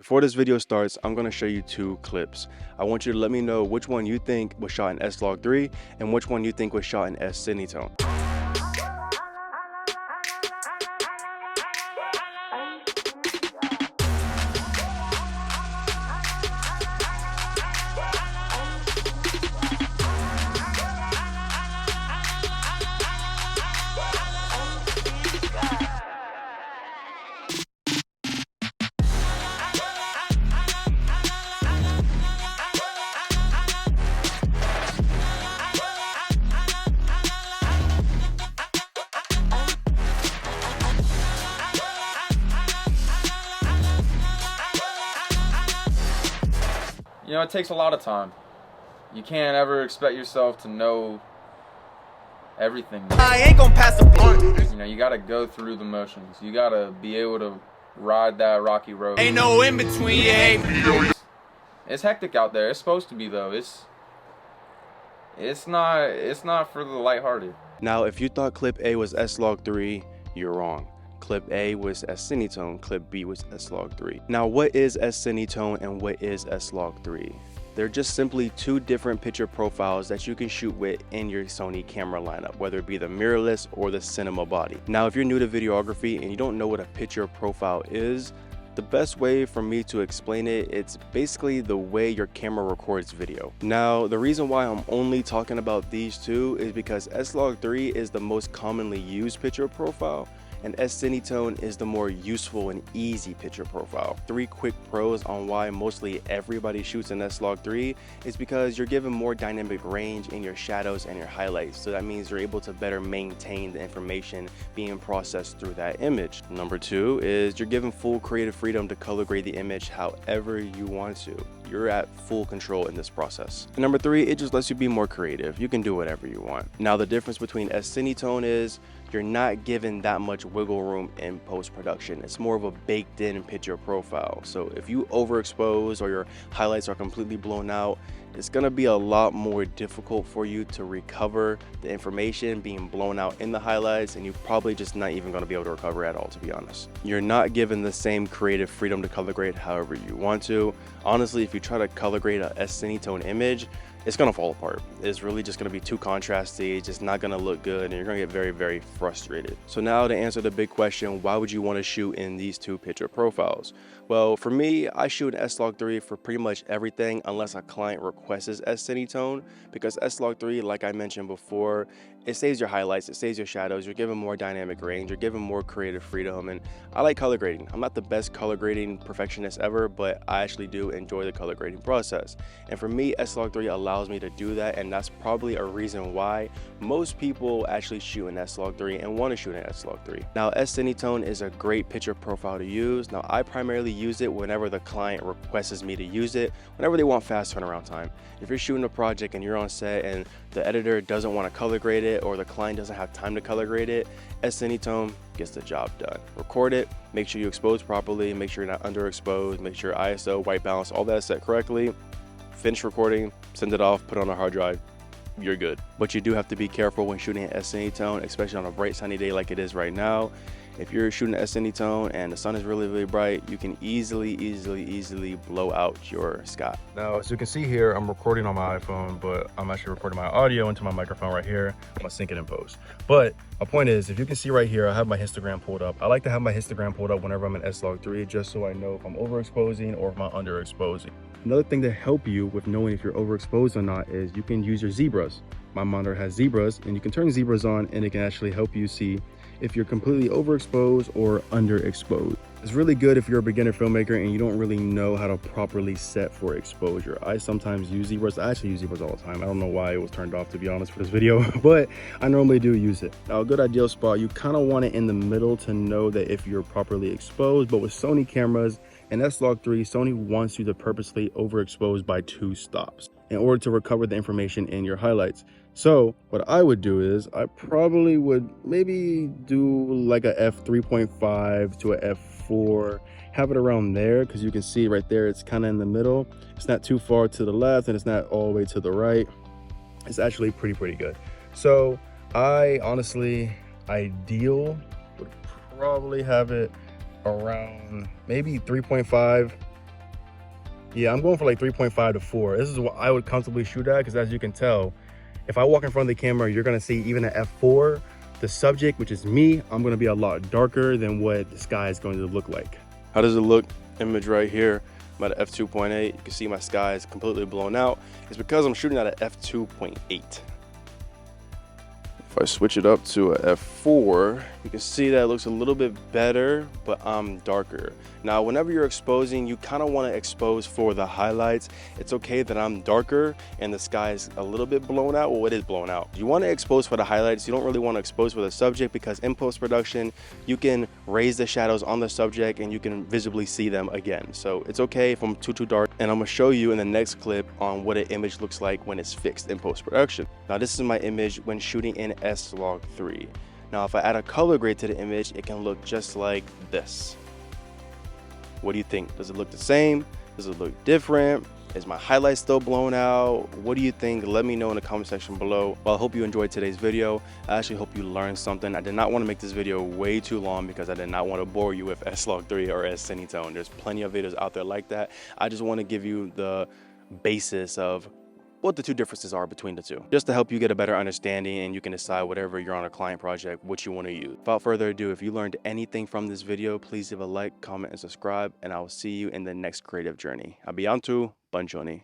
Before this video starts, I'm going to show you two clips. I want you to let me know which one you think was shot in S-Log3 and which one you think was shot in S-Cine. You know, it takes a lot of time. You can't ever expect yourself to know everything. I ain't gonna pass the blunt. You know, you gotta go through the motions. You gotta be able to ride that rocky road. Ain't no in between, you hate me. It's hectic out there. It's supposed to be though. It's not for the lighthearted. Now, if you thought clip A was S-Log3, you're wrong. Clip A was S-Cine, clip B was S-Log3. Now, what is S-Cine and what is S-Log3? They're just simply two different picture profiles that you can shoot with in your Sony camera lineup, whether it be the mirrorless or the cinema body. Now, if you're new to videography and you don't know what a picture profile is, the best way for me to explain it, it's basically the way your camera records video. Now, the reason why I'm only talking about these two is because S-Log3 is the most commonly used picture profile, and S-Cine is the more useful and easy picture profile. 3 quick pros on why mostly everybody shoots in S-Log3 is because you're given more dynamic range in your shadows and your highlights, so that means you're able to better maintain the information being processed through that image. Number 2 is you're given full creative freedom to color grade the image however you want to. You're at full control in this process. And number 3, it just lets you be more creative. You can do whatever you want. Now, the difference between S-Cine is you're not given that much wiggle room in post-production. It's more of a baked in picture profile. So if you overexpose or your highlights are completely blown out, it's gonna be a lot more difficult for you to recover the information being blown out in the highlights, and you're probably just not even gonna be able to recover at all, to be honest. You're not given the same creative freedom to color grade however you want to. Honestly, if you try to color grade a S-Cine image, it's gonna fall apart. It's really just gonna be too contrasty, it's just not gonna look good, and you're gonna get very, very frustrated. So now to answer the big question, why would you wanna shoot in these two picture profiles? Well, for me, I shoot in S-Log3 for pretty much everything unless a client requests S-Cine, because S-Log3, like I mentioned before, it saves your highlights, it saves your shadows, you're given more dynamic range, you're given more creative freedom, and I like color grading. I'm not the best color grading perfectionist ever, but I actually do enjoy the color grading process. And for me, S-Log3 allows me to do that, and that's probably a reason why most people actually shoot in S-Log3 and want to shoot in S-Log3. Now, S-Cine is a great picture profile to use. Now, I primarily use it whenever the client requests me to use it, whenever they want fast turnaround time. If you're shooting a project and you're on set and the editor doesn't want to color grade it or the client doesn't have time to color grade it, S-Cine gets the job done. Record it, make sure you expose properly, make sure you're not underexposed, make sure ISO, white balance, all that is set correctly. Finish recording, send it off, put it on a hard drive, you're good. But you do have to be careful when shooting at S-Cine, especially on a bright sunny day like it is right now. If you're shooting at S-Cine and the sun is really, really bright, you can easily blow out your sky. Now, as you can see here, I'm recording on my iPhone, but I'm actually recording my audio into my microphone right here. I'm gonna sync it in post. But my point is, if you can see right here, I have my histogram pulled up. I like to have my histogram pulled up whenever I'm in S-Log3, just so I know if I'm overexposing or if I'm underexposing. Another thing to help you with knowing if you're overexposed or not is you can use your zebras. My monitor has zebras, and you can turn zebras on, and it can actually help you see if you're completely overexposed or underexposed. It's really good if you're a beginner filmmaker and you don't really know how to properly set for exposure. I sometimes use zebras. I actually use zebras all the time. I don't know why it was turned off, to be honest, for this video, but I normally do use it. Now, a good ideal spot, you kind of want it in the middle to know that if you're properly exposed, but with Sony cameras and S-Log3, Sony wants you to purposely overexpose by 2 stops in order to recover the information in your highlights. So what I would do is I probably would maybe do like a f3.5 to a f4, have it around there, because you can see right there it's kind of in the middle. It's not too far to the left and it's not all the way to the right. It's actually pretty good. So I honestly, ideal would probably have it around maybe 3.5 Yeah, I'm going for like 3.5 to 4. This is what I would comfortably shoot at, because as you can tell, if I walk in front of the camera, you're gonna see even at f4, the subject, which is me, I'm gonna be a lot darker than what the sky is going to look like. How does it look? Image right here. I'm at f2.8. You can see my sky is completely blown out. It's because I'm shooting at a f2.8. If I switch it up to a f4, you can see that it looks a little bit better, but I'm darker. Now, whenever you're exposing, you kind of want to expose for the highlights. It's okay that I'm darker and the sky is a little bit blown out. Well, it is blown out. You want to expose for the highlights. You don't really want to expose for the subject, because in post-production, you can raise the shadows on the subject and you can visibly see them again. So it's okay if I'm too dark. And I'm going to show you in the next clip on what an image looks like when it's fixed in post-production. Now, this is my image when shooting in S-Log3. Now, if I add a color grade to the image, it can look just like this. What do you think? Does it look the same? Does it look different? Is my highlight still blown out? What do you think? Let me know in the comment section below. Well, I hope you enjoyed today's video. I actually hope you learned something. I did not want to make this video way too long because I did not want to bore you with S-Log3 or S-Cine. There's plenty of videos out there like that. I just want to give you the basis of what the two differences are between the two, just to help you get a better understanding and you can decide whatever you're on a client project, what you want to use. Without further ado, if you learned anything from this video, please leave a like, comment, and subscribe, and I will see you in the next creative journey. Abiantu, Banjoni.